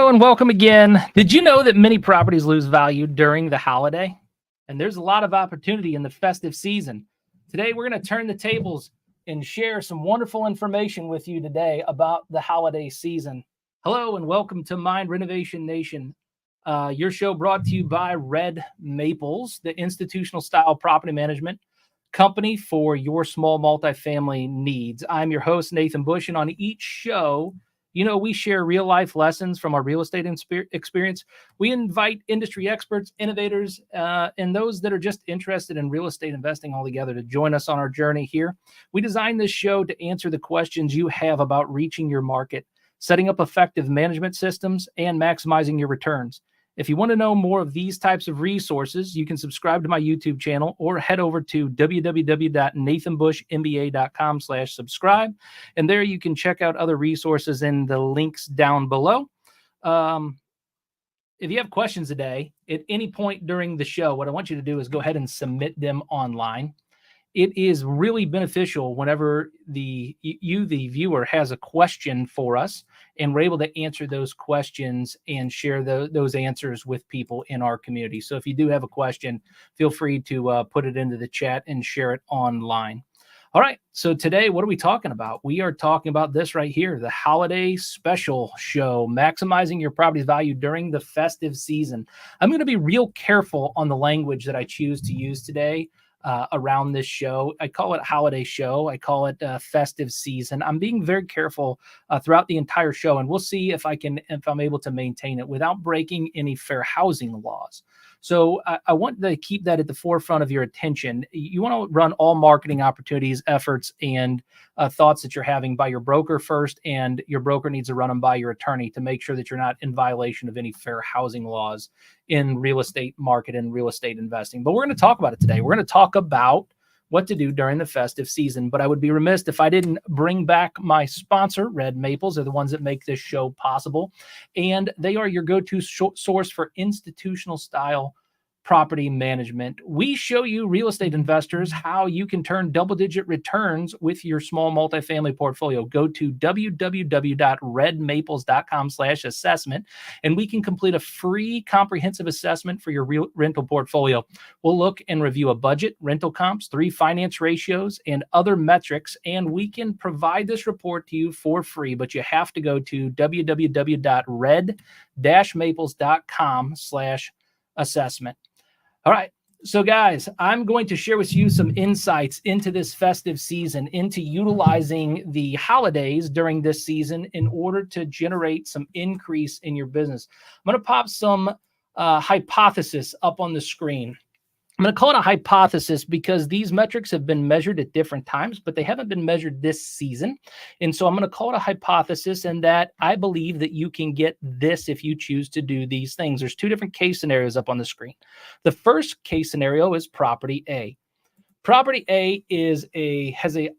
Hello and welcome again. Did you know that many properties lose value during the holiday? And there's a lot of opportunity in the festive season. Today, we're going to turn the tables and share some wonderful information with you today about the holiday season. Hello and welcome to Mind Renovation Nation, your show brought to you by Red Maples, the institutional style property management company for your small multifamily needs. I'm your host, Nathan Bush, and on each show, we share real life lessons from our real estate experience. We invite industry experts, innovators, and those that are just interested in real estate investing altogether to join us on our journey here. We designed this show to answer the questions you have about reaching your market, setting up effective management systems, and maximizing your returns. If you want to know more of these types of resources, you can subscribe to my YouTube channel or head over to www.nathanbushmba.com/subscribe. And there you can check out other resources in the links down below. If you have questions today, at any point during the show, what I want you to do is go ahead and submit them online. It is really beneficial whenever the viewer has a question for us, and we're able to answer those questions and share those answers with people in our community. So if you do have a question, feel free to put it into the chat and share it online. All right, so today, what are we talking about? We are talking about this right here, the holiday special show, maximizing your property's value during the festive season. I'm going to be real careful on the language that I choose to use today. Around this show. I call it holiday show. I call it festive season. I'm being very careful throughout the entire show, and we'll see if I'm able to maintain it without breaking any fair housing laws. So I want to keep that at the forefront of your attention. You want to run all marketing opportunities, efforts, and thoughts that you're having by your broker first, and your broker needs to run them by your attorney to make sure that you're not in violation of any fair housing laws in real estate market and real estate investing. But we're going to talk about it today. We're going to talk about what to do during the festive season. But I would be remiss if I didn't bring back my sponsor, Red Maples. They're the ones that make this show possible. And they are your go-to source for institutional style property management. We show you real estate investors how you can turn double-digit returns with your small multifamily portfolio. Go to www.redmaples.com/assessment, and we can complete a free comprehensive assessment for your rental portfolio. We'll look and review a budget, rental comps, 3 finance ratios, and other metrics, and we can provide this report to you for free, but you have to go to www.red-maples.com/assessment. All right. So guys, I'm going to share with you some insights into this festive season, into utilizing the holidays during this season in order to generate some increase in your business. I'm going to pop some hypothesis up on the screen. I'm going to call it a hypothesis because these metrics have been measured at different times, but they haven't been measured this season. And so I'm going to call it a hypothesis, and that I believe that you can get this if you choose to do these things. There's 2 different case scenarios up on the screen. The first case scenario is property A. Property A has a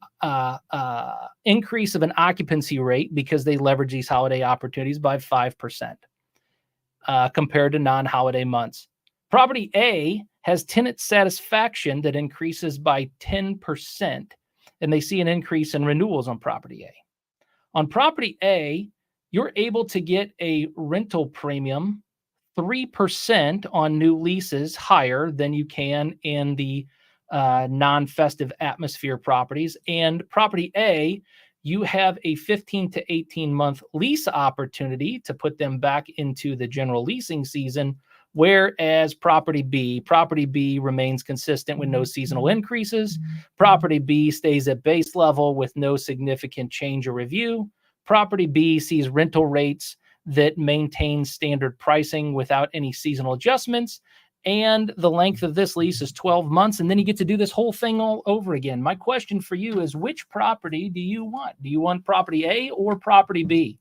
increase of an occupancy rate because they leverage these holiday opportunities by 5% compared to non-holiday months. Property A has tenant satisfaction that increases by 10%, and they see an increase in renewals on property A. On property A, you're able to get a rental premium 3% on new leases higher than you can in the non-festive atmosphere properties. And property A, you have a 15 to 18 month lease opportunity to put them back into the general leasing season. Whereas property B remains consistent with no seasonal increases. Property B stays at base level with no significant change or review. Property B sees rental rates that maintain standard pricing without any seasonal adjustments. And the length of this lease is 12 months. And then you get to do this whole thing all over again. My question for you is, which property do you want? Do you want property A or property B?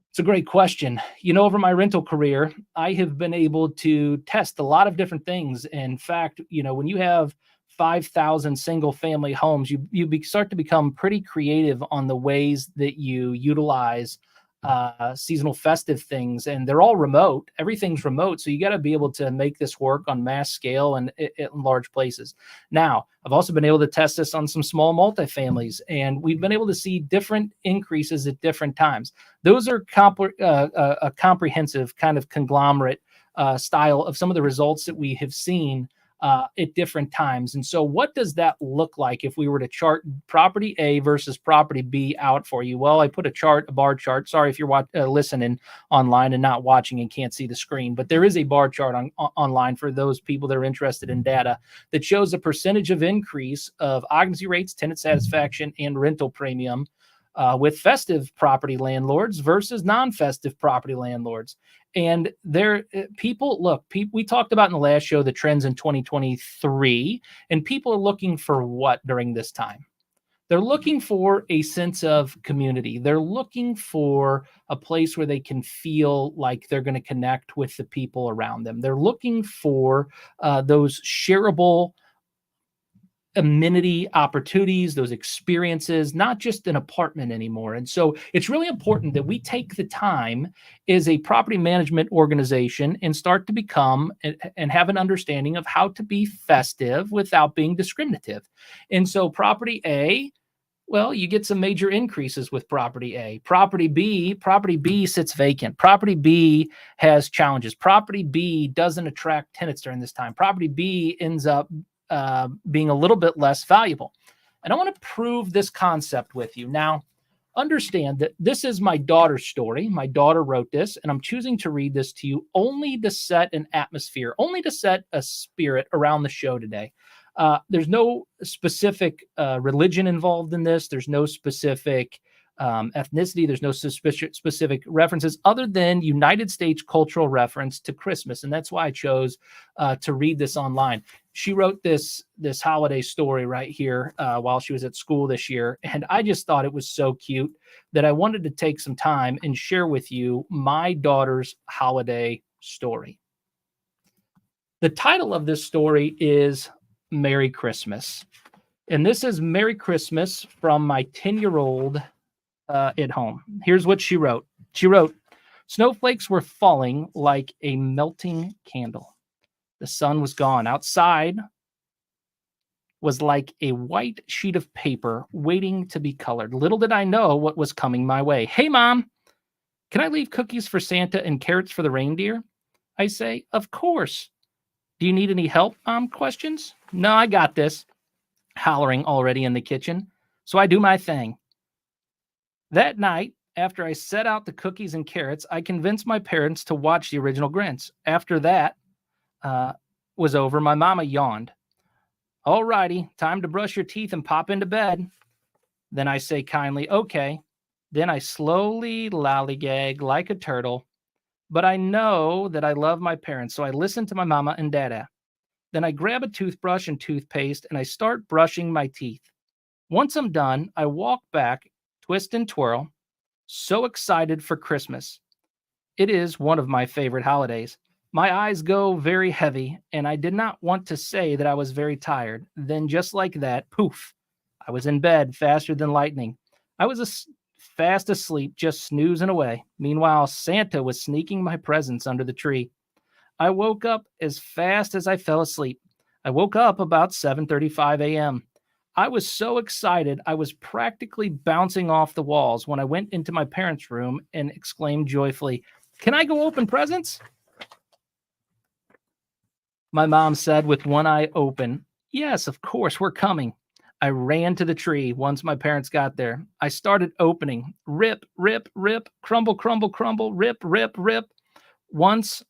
It's a great question. Over my rental career, I have been able to test a lot of different things. In fact, when you have 5,000 single family homes, you start to become pretty creative on the ways that you utilize seasonal festive things, and they're all remote. Everything's remote. So you got to be able to make this work on mass scale and in large places. Now, I've also been able to test this on some small multifamilies, and we've been able to see different increases at different times. Those are a comprehensive kind of conglomerate style of some of the results that we have seen at different times. And so what does that look like if we were to chart property A versus property B out for you? Well, I put a bar chart. Sorry if you're listening online and not watching and can't see the screen, but there is a bar chart online for those people that are interested in data that shows a percentage of increase of occupancy rates, tenant satisfaction, and rental premium with festive property landlords versus non-festive property landlords. And we talked about in the last show the trends in 2023, and people are looking for what during this time? They're looking for a sense of community. They're looking for a place where they can feel like they're going to connect with the people around them. They're looking for those shareable amenity opportunities, those experiences, not just an apartment anymore. And so it's really important that we take the time as a property management organization and start to become and have an understanding of how to be festive without being discriminative. And so property A, well, you get some major increases with property A. Property B sits vacant. Property B has challenges. Property B doesn't attract tenants during this time. Property B ends up being a little bit less valuable. And I want to prove this concept with you. Now, understand that this is my daughter's story. My daughter wrote this, and I'm choosing to read this to you only to set an atmosphere, only to set a spirit around the show today. There's no specific religion involved in this. There's no specific ethnicity. There's no specific references other than United States cultural reference to Christmas. And that's why I chose to read this online. She wrote this holiday story right here while she was at school this year. And I just thought it was so cute that I wanted to take some time and share with you my daughter's holiday story. The title of this story is Merry Christmas. And this is Merry Christmas from my 10-year-old at home. Here's what she wrote. She wrote, snowflakes were falling like a melting candle. The sun was gone. Outside was like a white sheet of paper waiting to be colored. Little did I know what was coming my way. Hey, Mom, can I leave cookies for Santa and carrots for the reindeer? I say, of course. Do you need any help? Mom questions. No, I got this. Hollering already in the kitchen. So I do my thing. That night, after I set out the cookies and carrots, I convinced my parents to watch the original Grinch. After that was over, my mama yawned. All righty, time to brush your teeth and pop into bed. Then I say kindly, okay. Then I slowly lollygag like a turtle. But I know that I love my parents, so I listen to my mama and dada. Then I grab a toothbrush and toothpaste, and I start brushing my teeth. Once I'm done, I walk back, twist and twirl, so excited for Christmas. It is one of my favorite holidays. My eyes go very heavy, and I did not want to say that I was very tired. Then just like that, poof, I was in bed faster than lightning. I was fast asleep, just snoozing away. Meanwhile, Santa was sneaking my presents under the tree. I woke up as fast as I fell asleep. I woke up about 7:35 a.m. I was so excited, I was practically bouncing off the walls when I went into my parents' room and exclaimed joyfully, "Can I go open presents?" My mom said with one eye open, "Yes, of course, we're coming." I ran to the tree once my parents got there. I started opening. Rip, rip, rip, crumble, crumble, crumble, rip, rip, rip. Once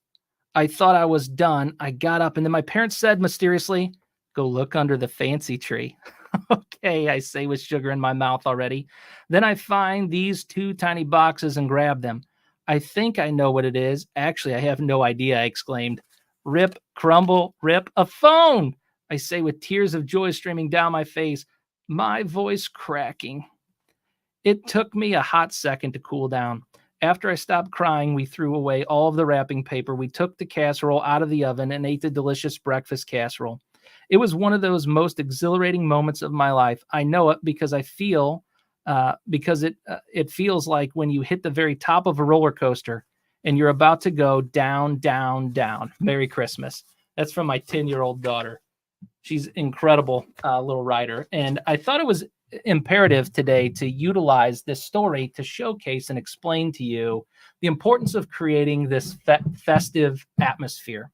I thought I was done, I got up, and then my parents said mysteriously, "Go look under the fancy tree." Okay, I say with sugar in my mouth already. Then I find these two tiny boxes and grab them. I think I know what it is. Actually, I have no idea, I exclaimed. Rip, crumble, rip, a phone, I say with tears of joy streaming down my face, my voice cracking. It took me a hot second to cool down. After I stopped crying, we threw away all of the wrapping paper. We took the casserole out of the oven and ate the delicious breakfast casserole. It was one of those most exhilarating moments of my life. I know it because I feel because it feels like when you hit the very top of a roller coaster and you're about to go down, down, down. Merry Christmas. That's from my 10-year-old daughter. She's incredible little writer. And I thought it was imperative today to utilize this story to showcase and explain to you the importance of creating this festive atmosphere.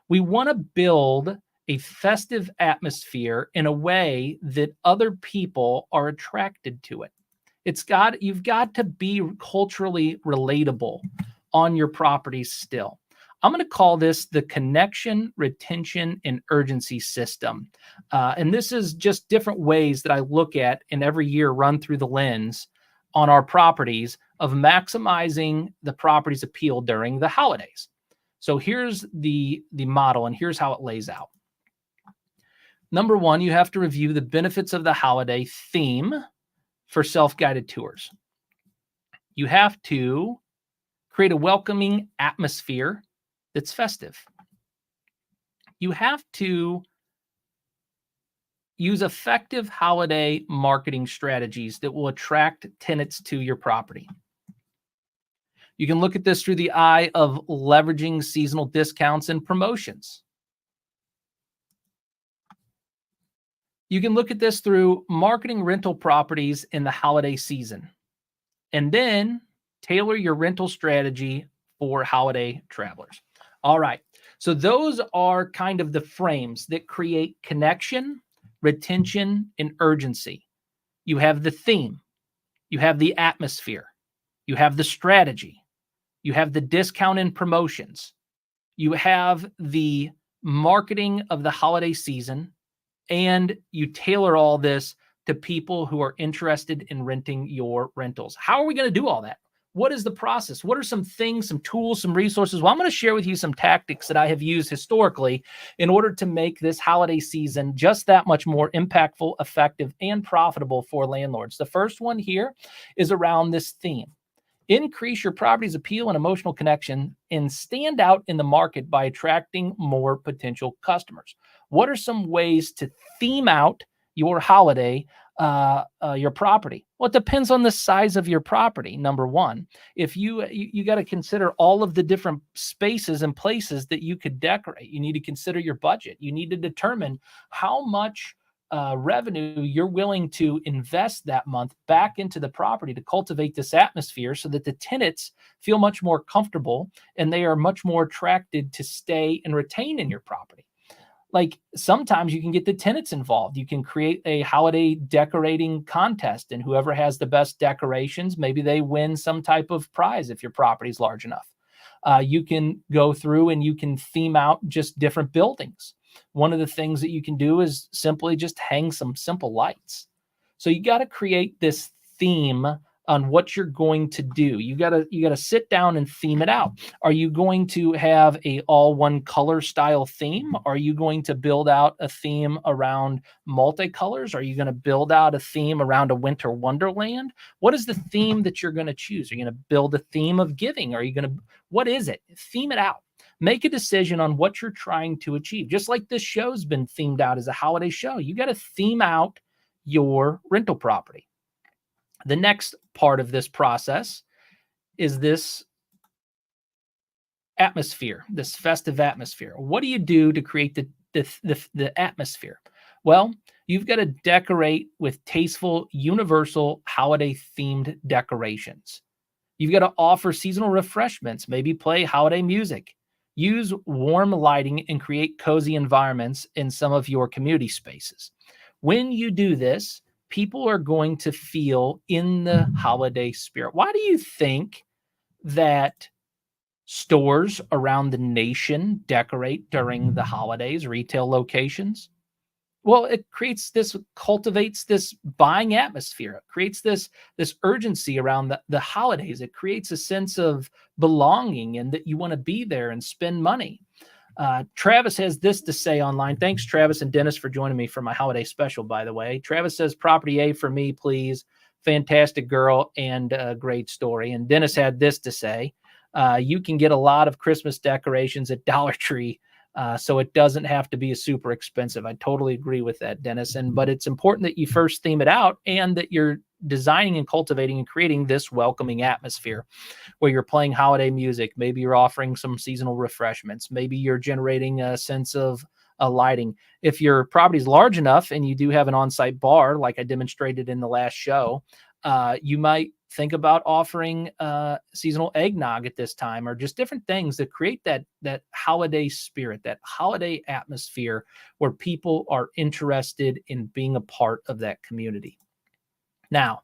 We want to build a festive atmosphere in a way that other people are attracted to it. You've got to be culturally relatable on your properties still. I'm going to call this the connection, retention, and urgency system. And this is just different ways that I look at and every year run through the lens on our properties of maximizing the property's appeal during the holidays. So here's the model, and here's how it lays out. Number one, you have to review the benefits of the holiday theme for self-guided tours. You have to create a welcoming atmosphere that's festive. You have to use effective holiday marketing strategies that will attract tenants to your property. You can look at this through the eye of leveraging seasonal discounts and promotions. You can look at this through marketing rental properties in the holiday season, and then tailor your rental strategy for holiday travelers. All right. So those are kind of the frames that create connection, retention, and urgency. You have the theme, you have the atmosphere, you have the strategy, you have the discount and promotions, you have the marketing of the holiday season, and you tailor all this to people who are interested in renting your rentals. How are we going to do all that? What is the process? What are some things, some tools, some resources? Well, I'm going to share with you some tactics that I have used historically in order to make this holiday season just that much more impactful, effective, and profitable for landlords. The first one here is around this theme. Increase your property's appeal and emotional connection and stand out in the market by attracting more potential customers. What are some ways to theme out your holiday, your property? Well, it depends on the size of your property. Number one, if you got to consider all of the different spaces and places that you could decorate. You need to consider your budget. You need to determine how much revenue you're willing to invest that month back into the property to cultivate this atmosphere so that the tenants feel much more comfortable and they are much more attracted to stay and retain in your property. Like sometimes you can get the tenants involved. You can create a holiday decorating contest, and whoever has the best decorations, maybe they win some type of prize if your property is large enough. You can go through and you can theme out just different buildings. One of the things that you can do is simply just hang some simple lights. So you got to create this theme on what you're going to do. You got to sit down and theme it out. Are you going to have a all one color style theme? Are you going to build out a theme around multicolors? Are you going to build out a theme around a winter wonderland? What is the theme that you're going to choose? Are you going to build a theme of giving? What is it? Theme it out. Make a decision on what you're trying to achieve. Just like this show's been themed out as a holiday show, you got to theme out your rental property. The next part of this process is this atmosphere, this festive atmosphere. What do you do to create the atmosphere? Well, you've got to decorate with tasteful, universal, holiday-themed decorations. You've got to offer seasonal refreshments, maybe play holiday music. Use warm lighting and create cozy environments in some of your community spaces. When you do this, people are going to feel in the holiday spirit. Why do you think that stores around the nation decorate during the holidays, retail locations? Well, it cultivates this buying atmosphere. It creates this urgency around the holidays. It creates a sense of belonging and that you want to be there and spend money. Travis has this to say online. Thanks, Travis and Dennis, for joining me for my holiday special, by the way. Travis says, property A for me, please. Fantastic girl and a great story. And Dennis had this to say. You can get a lot of Christmas decorations at Dollar Tree So it doesn't have to be super expensive. I totally agree with that, Dennis. But it's important that you first theme it out and that you're designing and cultivating and creating this welcoming atmosphere where you're playing holiday music. Maybe you're offering some seasonal refreshments. Maybe you're generating a sense of lighting. If your property is large enough and you do have an on-site bar, like I demonstrated in the last show, you might think about offering seasonal eggnog at this time, or just different things that create that holiday spirit, that holiday atmosphere where people are interested in being a part of that community. Now,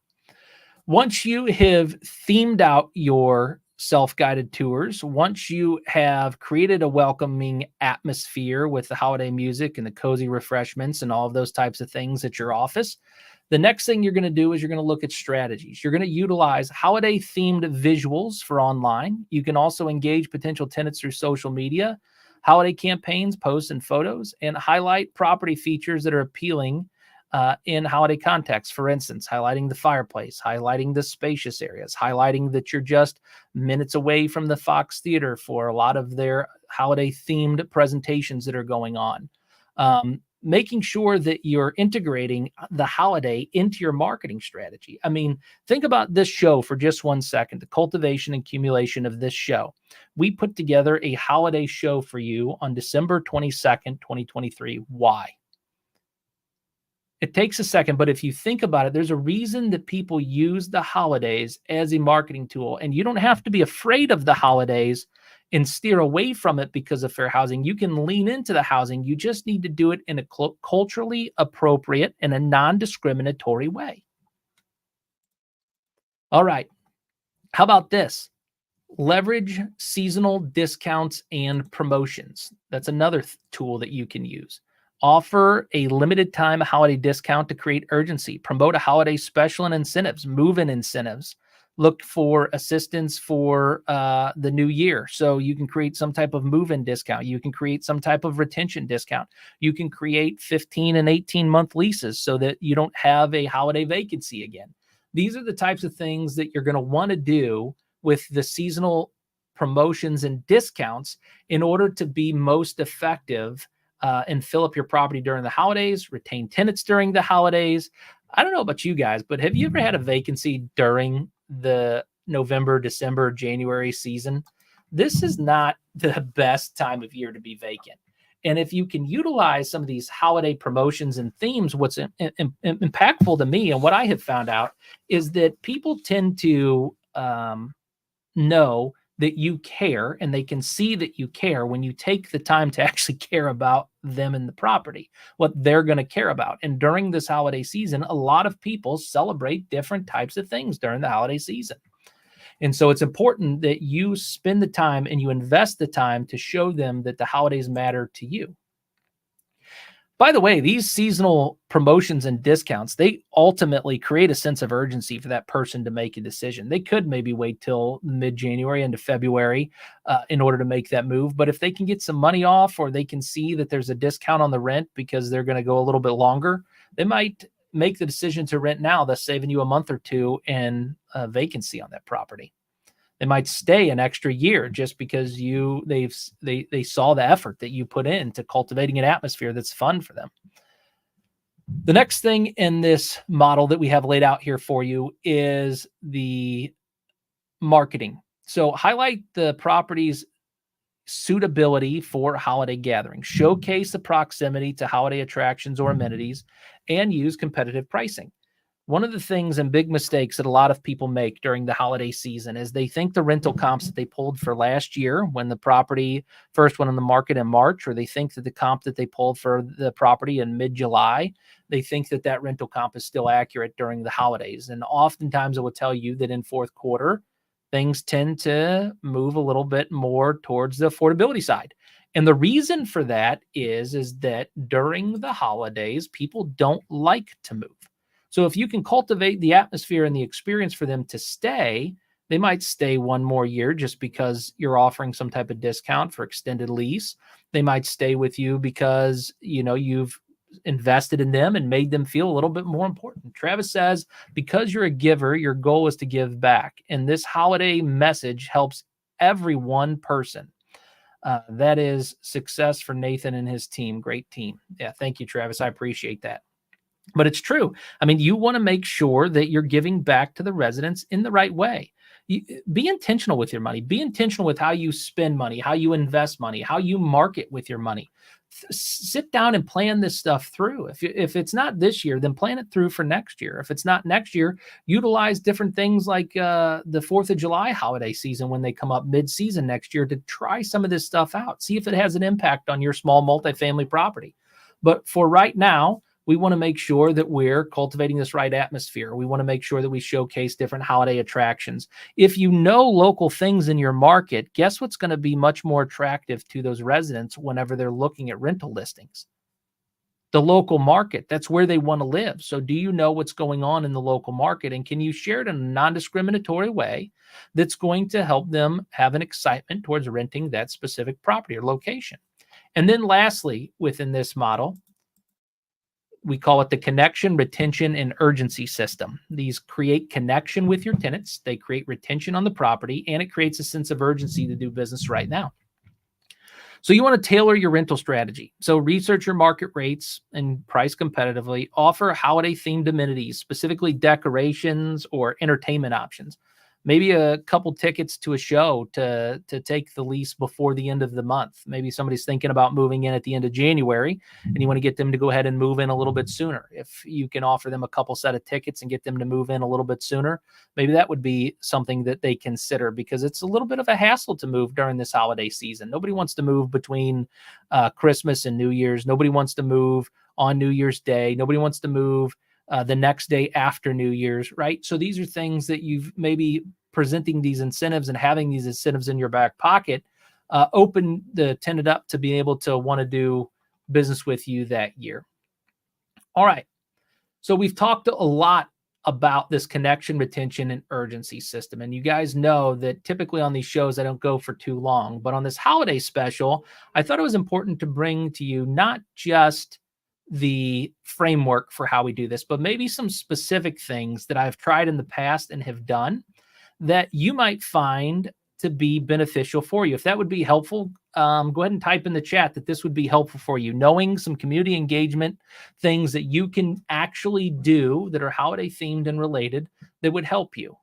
once you have themed out your self-guided tours, once you have created a welcoming atmosphere with the holiday music and the cozy refreshments and all of those types of things at your office, the next thing you're going to do is you're going to look at strategies. You're going to utilize holiday themed visuals for online. You can also engage potential tenants through social media, holiday campaigns, posts, and photos, and highlight property features that are appealing in holiday context. For instance, highlighting the fireplace, highlighting the spacious areas, highlighting that you're just minutes away from the Fox Theater for a lot of their holiday themed presentations that are going on. Making sure that you're integrating the holiday into your marketing strategy. I mean, think about this show for just 1 second, the cultivation and accumulation of this show. We put together a holiday show for you on December 22nd, 2023. Why? It takes a second, but if you think about it, there's a reason that people use the holidays as a marketing tool, and you don't have to be afraid of the holidays and steer away from it because of fair housing. You can lean into the housing. You just need to do it in a culturally appropriate and a non-discriminatory way. All right. How about this? Leverage seasonal discounts and promotions. That's another tool that you can use. Offer a limited time holiday discount to create urgency. Promote a holiday special and incentives, move-in incentives. Look for assistance for the new year. So you can create some type of move-in discount. You can create some type of retention discount. You can create 15 and 18-month leases so that you don't have a holiday vacancy again. These are the types of things that you're going to want to do with the seasonal promotions and discounts in order to be most effective and fill up your property during the holidays, retain tenants during the holidays. I don't know about you guys, but have you ever had a vacancy during the November, December, January season? This is not the best time of year to be vacant. And if you can utilize some of these holiday promotions and themes, what's impactful to me and what I have found out is that people tend to know that you care, and they can see that you care when you take the time to actually care about them and the property, what they're going to care about. And during this holiday season, a lot of people celebrate different types of things during the holiday season. And so it's important that you spend the time and you invest the time to show them that the holidays matter to you. By the way, these seasonal promotions and discounts, they ultimately create a sense of urgency for that person to make a decision. They could maybe wait till mid-January into February in order to make that move. But if they can get some money off, or they can see that there's a discount on the rent because they're going to go a little bit longer, they might make the decision to rent now, thus saving you a month or two in vacancy on that property. They might stay an extra year just because they saw the effort that you put into cultivating an atmosphere that's fun for them. The next thing in this model that we have laid out here for you is the marketing. So highlight the property's suitability for holiday gatherings, showcase the proximity to holiday attractions or amenities, and use competitive pricing. One of the things and big mistakes that a lot of people make during the holiday season is they think the rental comps that they pulled for last year when the property first went on the market in March, or they think that the comp that they pulled for the property in mid-July, they think that that rental comp is still accurate during the holidays. And oftentimes it will tell you that in fourth quarter, things tend to move a little bit more towards the affordability side. And the reason for that is that during the holidays, people don't like to move. So if you can cultivate the atmosphere and the experience for them to stay, they might stay one more year just because you're offering some type of discount for extended lease. They might stay with you because, you've invested in them and made them feel a little bit more important. Travis says, because you're a giver, your goal is to give back. And this holiday message helps every one person That is success for Nathan and his team. Great team. Yeah, thank you, Travis. I appreciate that. But it's true. I mean, you want to make sure that you're giving back to the residents in the right way. Be intentional with your money. Be intentional with how you spend money, how you invest money, how you market with your money. Sit down and plan this stuff through. If it's not this year, then plan it through for next year. If it's not next year, utilize different things like the 4th of July holiday season when they come up mid-season next year to try some of this stuff out. See if it has an impact on your small multifamily property. But for right now, we want to make sure that we're cultivating this right atmosphere. We want to make sure that we showcase different holiday attractions. If you know local things in your market, guess what's going to be much more attractive to those residents whenever they're looking at rental listings? The local market. That's where they want to live. So do you know what's going on in the local market? And can you share it in a non-discriminatory way that's going to help them have an excitement towards renting that specific property or location? And then lastly, within this model, we call it the connection, retention, and urgency system. These create connection with your tenants. They create retention on the property, and it creates a sense of urgency to do business right now. So you want to tailor your rental strategy. So research your market rates and price competitively. Offer holiday-themed amenities, specifically decorations or entertainment options. Maybe a couple tickets to a show to take the lease before the end of the month. Maybe somebody's thinking about moving in at the end of January and you want to get them to go ahead and move in a little bit sooner. If you can offer them a couple set of tickets and get them to move in a little bit sooner, maybe that would be something that they consider, because it's a little bit of a hassle to move during this holiday season. Nobody wants to move between Christmas and New Year's. Nobody wants to move on New Year's Day. Nobody wants to move the next day after New Year's, right? So these are things that you've maybe presenting these incentives and having these incentives in your back pocket open the tenant up to being able to want to do business with you that year. All right. So we've talked a lot about this connection, retention, and urgency system. And you guys know that typically on these shows, I don't go for too long, but on this holiday special, I thought it was important to bring to you not just the framework for how we do this, but maybe some specific things that I've tried in the past and have done that you might find to be beneficial for you. If that would be helpful, go ahead and type in the chat that this would be helpful for you. Knowing some community engagement things that you can actually do that are holiday themed and related that would help you.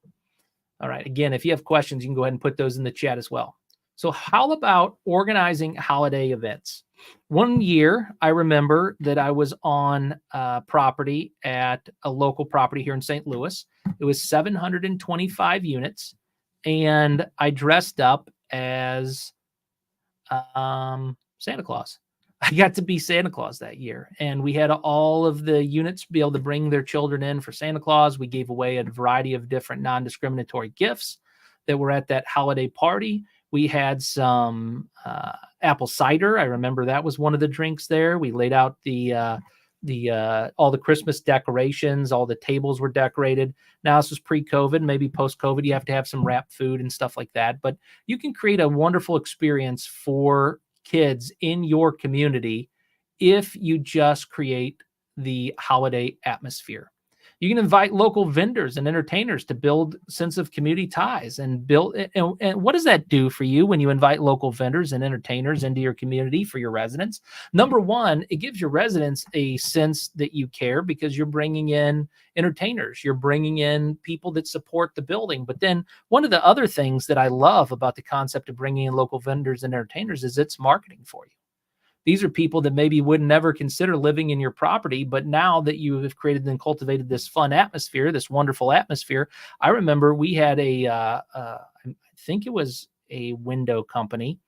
All right. Again, if you have questions, you can go ahead and put those in the chat as well. So how about organizing holiday events? One year, I remember that I was on property at a local property here in St. Louis. It was 725 units, and I dressed up as Santa Claus. I got to be Santa Claus that year, and we had all of the units be able to bring their children in for Santa Claus. We gave away a variety of different non-discriminatory gifts that were at that holiday party. We had some apple cider. I remember that was one of the drinks there. We laid out all the Christmas decorations. All the tables were decorated. Now, this was pre-COVID, maybe post-COVID. You have to have some wrapped food and stuff like that. But you can create a wonderful experience for kids in your community if you just create the holiday atmosphere. You can invite local vendors and entertainers to build a sense of community ties and build. And what does that do for you when you invite local vendors and entertainers into your community for your residents? Number one, it gives your residents a sense that you care because you're bringing in entertainers. You're bringing in people that support the building. But then one of the other things that I love about the concept of bringing in local vendors and entertainers is it's marketing for you. These are people that maybe would never consider living in your property, but now that you have created and cultivated this fun atmosphere, this wonderful atmosphere. I remember we had I think it was a window company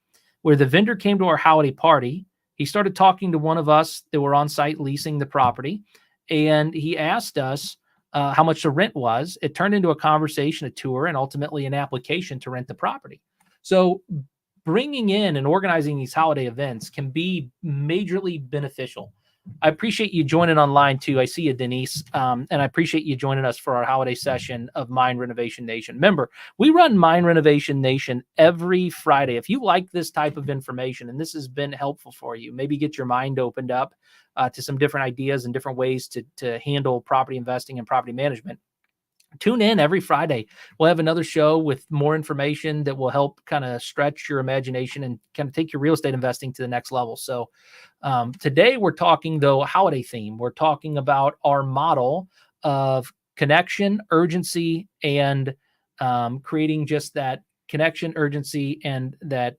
where the vendor came to our holiday party. He started talking to one of us that were on site leasing the property, and he asked us how much the rent was. It turned into a conversation, a tour, and ultimately an application to rent the property. So bringing in and organizing these holiday events can be majorly beneficial. I appreciate you joining online too. I see you, Denise. And I appreciate you joining us for our holiday session of Mind Renovation Nation. Remember, we run Mind Renovation Nation every Friday. If you like this type of information and this has been helpful for you, maybe get your mind opened up to some different ideas and different ways to handle property investing and property management, Tune in every Friday. We'll have another show with more information that will help kind of stretch your imagination and kind of take your real estate investing to the next level. So today we're talking, though, holiday theme. We're talking about our model of connection, urgency, and creating just that connection, urgency, and that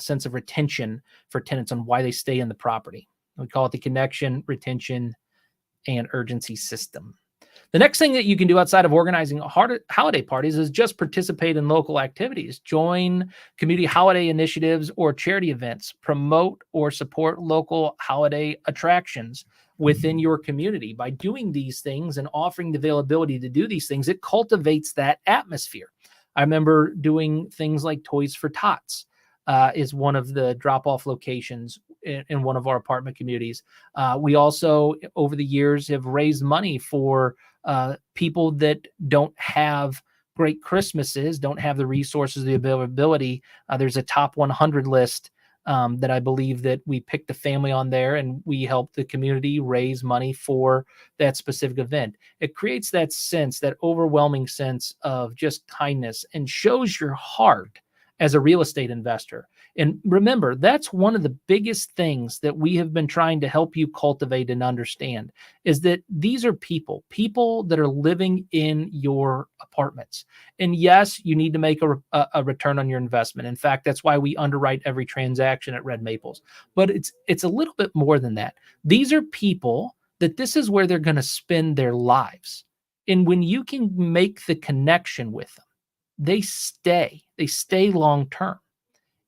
sense of retention for tenants on why they stay in the property. We call it the connection, retention, and urgency system. The next thing that you can do outside of organizing holiday parties is just participate in local activities, join community holiday initiatives or charity events, promote or support local holiday attractions within your community. By doing these things and offering the availability to do these things, it cultivates that atmosphere. I remember doing things like Toys for Tots is one of the drop-off locations in one of our apartment communities. We also, over the years, have raised money for people that don't have great Christmases, don't have the resources, the availability. There's a top 100 list that I believe that we picked a family on there, and we helped the community raise money for that specific event. It creates that sense, that overwhelming sense of just kindness, and shows your heart as a real estate investor. And remember, that's one of the biggest things that we have been trying to help you cultivate and understand, is that these are people that are living in your apartments. And yes, you need to make a return on your investment. In fact, that's why we underwrite every transaction at Red Maples. But it's a little bit more than that. These are people that this is where they're going to spend their lives. And when you can make the connection with them, they stay long term.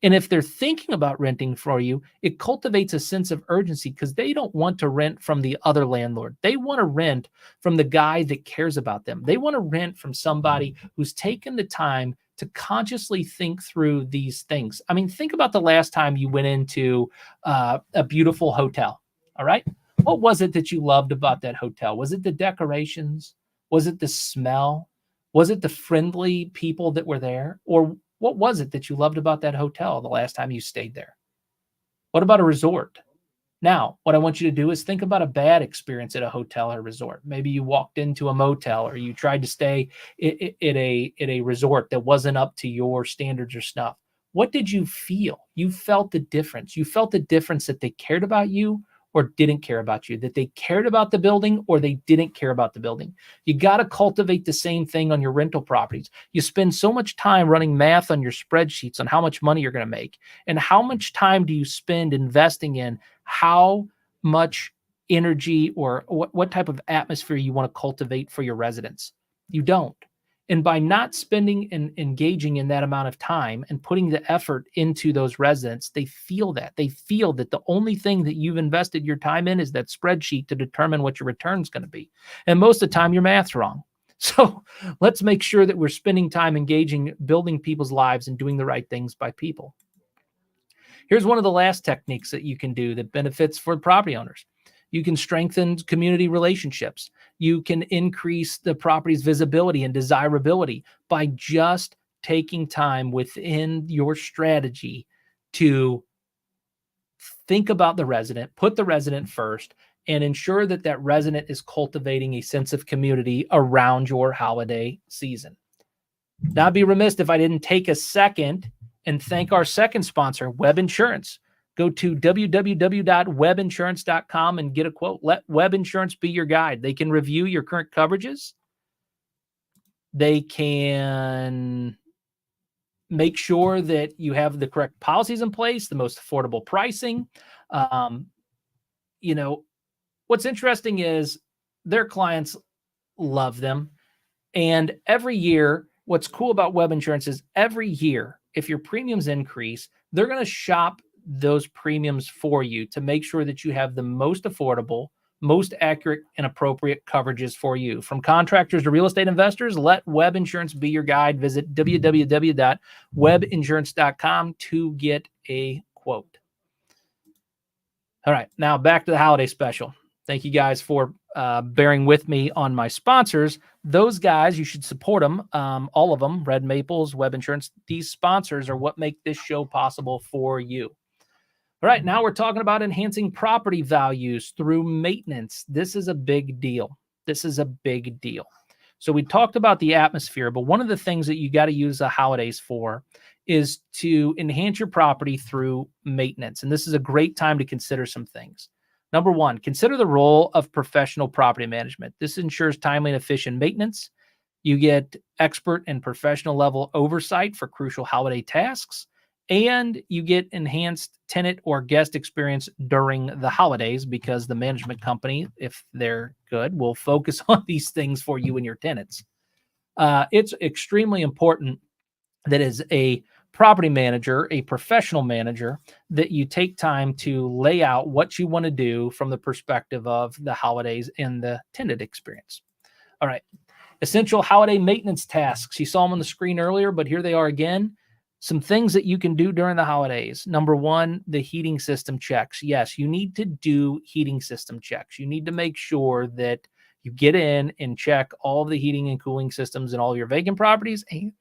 And if they're thinking about renting for you, it cultivates a sense of urgency, because they don't want to rent from the other landlord. They want to rent from the guy that cares about them. They want to rent from somebody who's taken the time to consciously think through these things. I mean, think about the last time you went into a beautiful hotel. All right. What was it that you loved about that hotel? Was it the decorations? Was it the smell? Was it the friendly people that were there? Or what was it that you loved about that hotel the last time you stayed there? What about a resort? Now, what I want you to do is think about a bad experience at a hotel or resort. Maybe you walked into a motel, or you tried to stay at a resort that wasn't up to your standards or snuff. What did you feel? You felt the difference. You felt the difference that they cared about you or didn't care about you, that they cared about the building or they didn't care about the building. You got to cultivate the same thing on your rental properties. You spend so much time running math on your spreadsheets on how much money you're going to make, and how much time do you spend investing in how much energy or what type of atmosphere you want to cultivate for your residents. You don't. And by not spending and engaging in that amount of time and putting the effort into those residents, they feel that. They feel that the only thing that you've invested your time in is that spreadsheet to determine what your return is going to be. And most of the time, your math's wrong. So let's make sure that we're spending time engaging, building people's lives, and doing the right things by people. Here's one of the last techniques that you can do that benefits for property owners. You can strengthen community relationships. You can increase the property's visibility and desirability by just taking time within your strategy to think about the resident, put the resident first, and ensure that that resident is cultivating a sense of community around your holiday season. Now, I'd be remiss if I didn't take a second and thank our second sponsor, Web Insurance. Go to www.webinsurance.com and get a quote. Let Web Insurance be your guide. They can review your current coverages. They can make sure that you have the correct policies in place, the most affordable pricing. What's interesting is their clients love them. And every year, what's cool about Web Insurance is every year, if your premiums increase, they're going to shop those premiums for you to make sure that you have the most affordable, most accurate, and appropriate coverages for you. From contractors to real estate investors, let Web Insurance be your guide. Visit www.webinsurance.com to get a quote. All right, now back to the holiday special. Thank you guys for bearing with me on my sponsors. Those guys, you should support them. All of them, Red Maples, Web Insurance. These sponsors are what make this show possible for you. All right, now we're talking about enhancing property values through maintenance. This is a big deal. So we talked about the atmosphere, but one of the things that you got to use the holidays for is to enhance your property through maintenance. And this is a great time to consider some things. Number one, consider the role of professional property management. This ensures timely and efficient maintenance. You get expert and professional level oversight for crucial holiday tasks, and you get enhanced tenant or guest experience during the holidays because the management company, if they're good, will focus on these things for you and your tenants. It's extremely important that as a property manager, a professional manager, that you take time to lay out what you want to do from the perspective of the holidays and the tenant experience. All right. Essential holiday maintenance tasks. You saw them on the screen earlier, but here they are again. Some things that you can do during the holidays. Number one, the heating system checks. Yes, you need to do heating system checks. You need to make sure that you get in and check all of the heating and cooling systems in all of your vacant properties and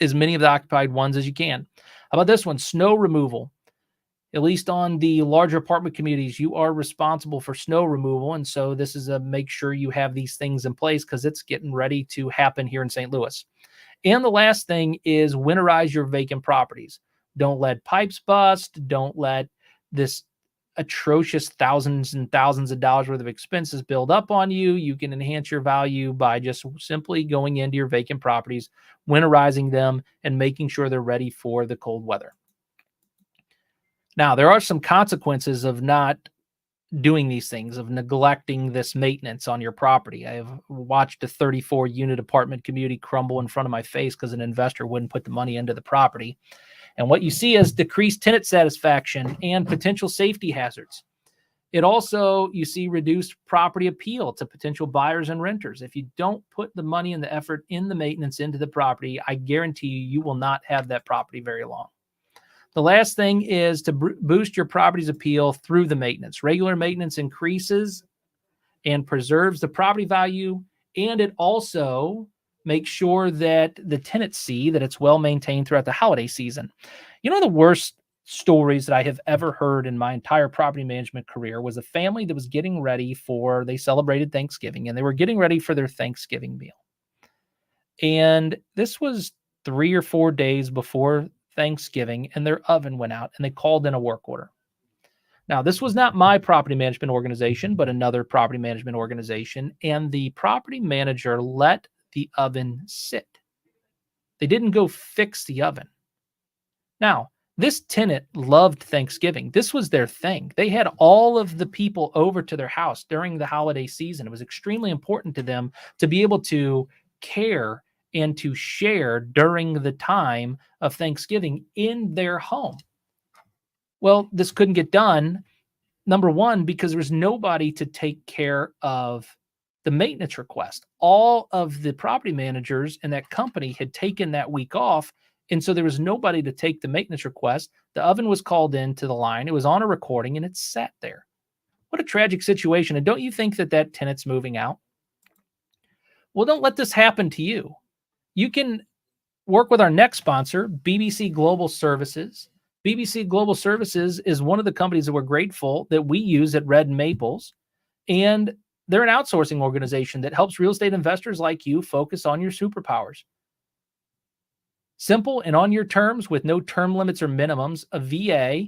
as many of the occupied ones as you can. How about this one? Snow removal. At least on the larger apartment communities, you are responsible for snow removal. And so this is a make sure you have these things in place because it's getting ready to happen here in St. Louis. And the last thing is winterize your vacant properties. Don't let pipes bust. Don't let this atrocious thousands and thousands of dollars worth of expenses build up on you. You can enhance your value by just simply going into your vacant properties, winterizing them, and making sure they're ready for the cold weather. Now, there are some consequences of not doing these things, of neglecting this maintenance on your property. I have watched a 34-unit apartment community crumble in front of my face because an investor wouldn't put the money into the property. And what you see is decreased tenant satisfaction and potential safety hazards. It also, you see reduced property appeal to potential buyers and renters. If you don't put the money and the effort in the maintenance into the property, I guarantee you will not have that property very long. The last thing is to boost your property's appeal through the maintenance. Regular maintenance increases and preserves the property value, and it also makes sure that the tenants see that it's well maintained throughout the holiday season. You know, the worst stories that I have ever heard in my entire property management career was a family that was getting ready for, they celebrated Thanksgiving, and they were getting ready for their Thanksgiving meal. And this was 3 or 4 days before Thanksgiving, and their oven went out, and they called in a work order. Now, this was not my property management organization, but another property management organization, and the property manager let the oven sit. They didn't go fix the oven. Now, this tenant loved Thanksgiving. This was their thing. They had all of the people over to their house during the holiday season. It was extremely important to them to be able to care and to share during the time of Thanksgiving in their home. Well, this couldn't get done, number one, because there was nobody to take care of the maintenance request. All of the property managers in that company had taken that week off, and so there was nobody to take the maintenance request. The oven was called into the line. It was on a recording, and it sat there. What a tragic situation. And don't you think that that tenant's moving out? Well, don't let this happen to you. You can work with our next sponsor, BBC Global Services. BBC Global Services is one of the companies that we're grateful that we use at Red Maples. And they're an outsourcing organization that helps real estate investors like you focus on your superpowers. Simple and on your terms with no term limits or minimums, a VA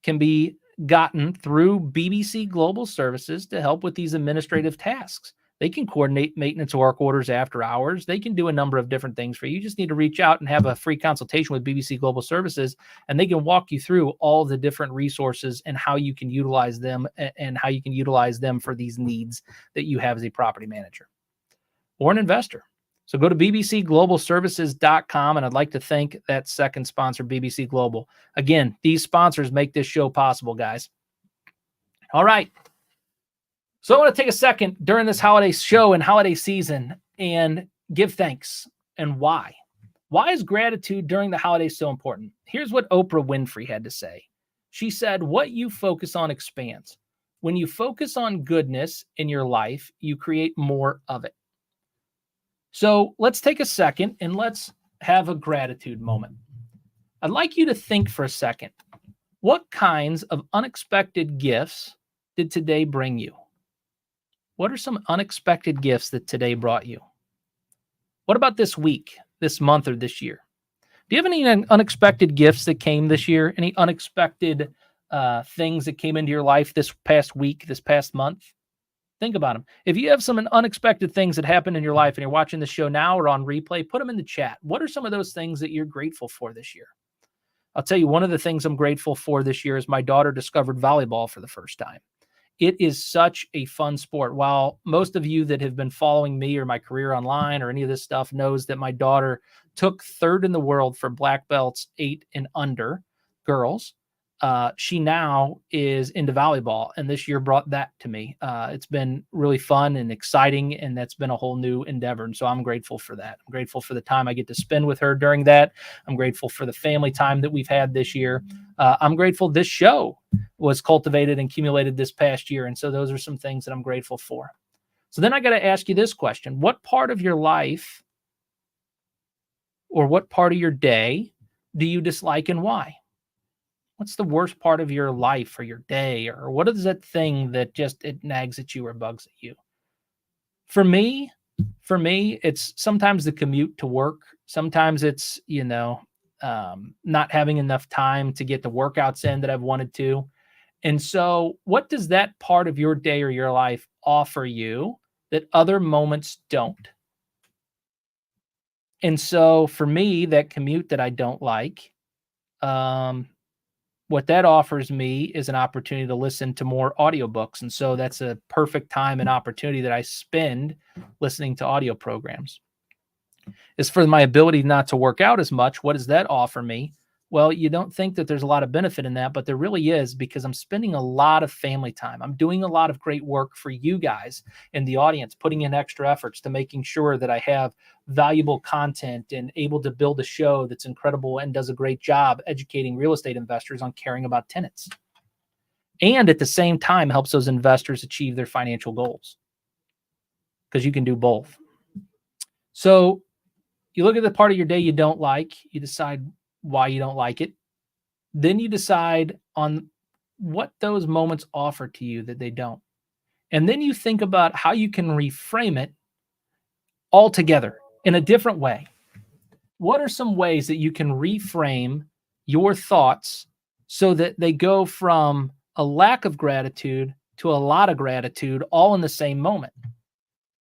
can be gotten through BBC Global Services to help with these administrative tasks. They can coordinate maintenance work orders after hours. They can do a number of different things for you. You just need to reach out and have a free consultation with BBC Global Services, and they can walk you through all the different resources and how you can utilize them and how you can utilize them for these needs that you have as a property manager or an investor. So go to bbcglobalservices.com, and I'd like to thank that second sponsor, BBC Global. Again, these sponsors make this show possible, guys. All right. So I want to take a second during this holiday show and holiday season and give thanks. And why? Why is gratitude during the holidays so important? Here's what Oprah Winfrey had to say. She said, what you focus on expands. When you focus on goodness in your life, you create more of it. So let's take a second and let's have a gratitude moment. I'd like you to think for a second. What kinds of unexpected gifts did today bring you? What are some unexpected gifts that today brought you? What about this week, this month, or this year? Do you have any unexpected gifts that came this year? Any unexpected things that came into your life this past week, this past month? Think about them. If you have some unexpected things that happened in your life and you're watching the show now or on replay, put them in the chat. What are some of those things that you're grateful for this year? I'll tell you, one of the things I'm grateful for this year is my daughter discovered volleyball for the first time. It is such a fun sport. While most of you that have been following me or my career online or any of this stuff knows that my daughter took third in the world for black belts 8 and under girls, she now is into volleyball, and this year brought that to me. It's been really fun and exciting, and that's been a whole new endeavor, and so I'm grateful for that. I'm grateful for the time I get to spend with her during that. I'm grateful for the family time that we've had this year. I'm grateful this show was cultivated and accumulated this past year, and so those are some things that I'm grateful for. So then I got to ask you this question. What part of your life or what part of your day do you dislike and why? What's the worst part of your life or your day? Or what is that thing that just it nags at you or bugs at you? For me, it's sometimes the commute to work. Sometimes it's, not having enough time to get the workouts in that I've wanted to. And so what does that part of your day or your life offer you that other moments don't? And so for me, that commute that I don't like, what that offers me is an opportunity to listen to more audiobooks. And so that's a perfect time and opportunity that I spend listening to audio programs. As for my ability not to work out as much, what does that offer me? Well, you don't think that there's a lot of benefit in that, but there really is, because I'm spending a lot of family time. I'm doing a lot of great work for you guys in the audience, putting in extra efforts to making sure that I have valuable content and able to build a show that's incredible and does a great job educating real estate investors on caring about tenants. And at the same time, helps those investors achieve their financial goals, because you can do both. So you look at the part of your day you don't like, you decide why you don't like it. Then you decide on what those moments offer to you that they don't. And then you think about how you can reframe it altogether in a different way. What are some ways that you can reframe your thoughts so that they go from a lack of gratitude to a lot of gratitude all in the same moment?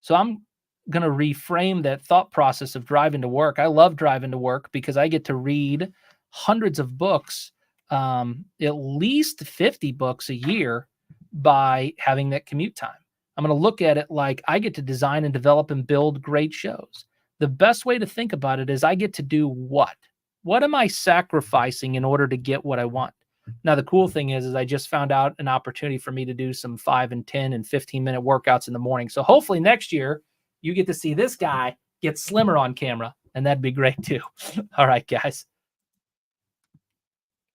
So I'm going to reframe that thought process of driving to work. I love driving to work because I get to read hundreds of books, at least 50 books a year by having that commute time. I'm going to look at it like I get to design and develop and build great shows. The best way to think about it is I get to do what? What am I sacrificing in order to get what I want? Now, the cool thing is I just found out an opportunity for me to do some 5 and 10 and 15-minute workouts in the morning. So hopefully next year, you get to see this guy get slimmer on camera, and that'd be great too. All right, guys.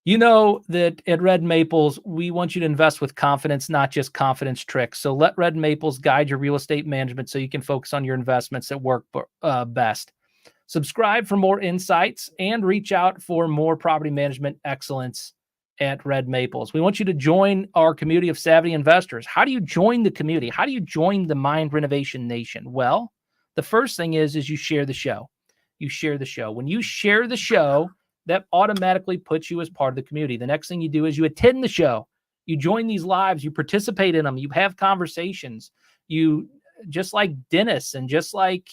You know that at Red Maples, we want you to invest with confidence, not just confidence tricks. So let Red Maples guide your real estate management so you can focus on your investments that work best. Subscribe for more insights and reach out for more property management excellence at Red Maples. We want you to join our community of savvy investors. How do you join the community? How do you join the Mind Renovation Nation? Well, the first thing is you share the show. You share the show. When you share the show, that automatically puts you as part of the community. The next thing you do is you attend the show. You join these lives. You participate in them. You have conversations. You, just like Dennis and just like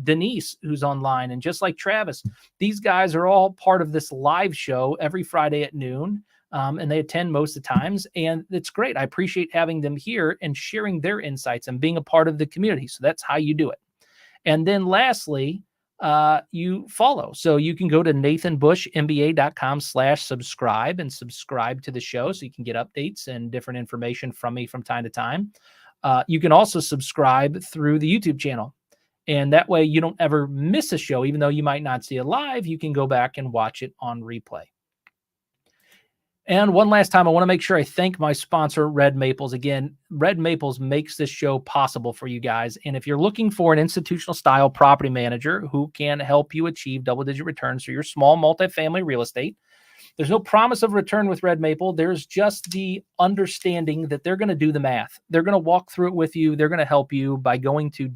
Denise, who's online, and just like Travis, these guys are all part of this live show every Friday at noon, and they attend most of the times, and it's great. I appreciate having them here and sharing their insights and being a part of the community. So that's how you do it. And then lastly, you follow. So you can go to nathanbushmba.com/subscribe and subscribe to the show so you can get updates and different information from me from time to time. You can also subscribe through the YouTube channel. And that way you don't ever miss a show. Even though you might not see it live, you can go back and watch it on replay. And one last time, I want to make sure I thank my sponsor, Red Maples. Again, Red Maples makes this show possible for you guys. And if you're looking for an institutional style property manager who can help you achieve double-digit returns for your small multifamily real estate, there's no promise of return with Red Maple. There's just the understanding that they're going to do the math. They're going to walk through it with you. They're going to help you by going to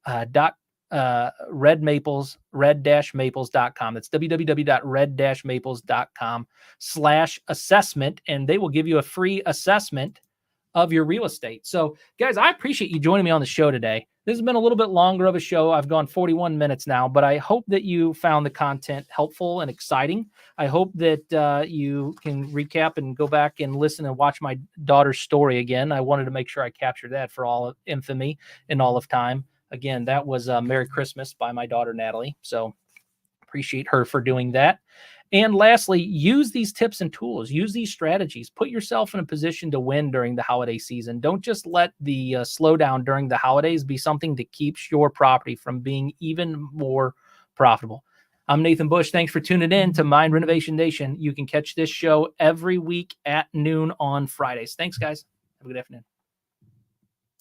red-maples.com. That's www.red-maples.com/assessment, and they will give you a free assessment of your real estate. So, guys, I appreciate you joining me on the show today. This has been a little bit longer of a show. I've gone 41 minutes now, but I hope that you found the content helpful and exciting. I hope that you can recap and go back and listen and watch my daughter's story again. I wanted to make sure I captured that for all of infamy and all of time. Again, that was Merry Christmas by my daughter, Natalie. So appreciate her for doing that. And lastly, use these tips and tools, use these strategies, put yourself in a position to win during the holiday season. Don't just let the slowdown during the holidays be something that keeps your property from being even more profitable. I'm Nathan Bush. Thanks for tuning in to Mind Renovation Nation. You can catch this show every week at noon on Fridays. Thanks, guys. Have a good afternoon.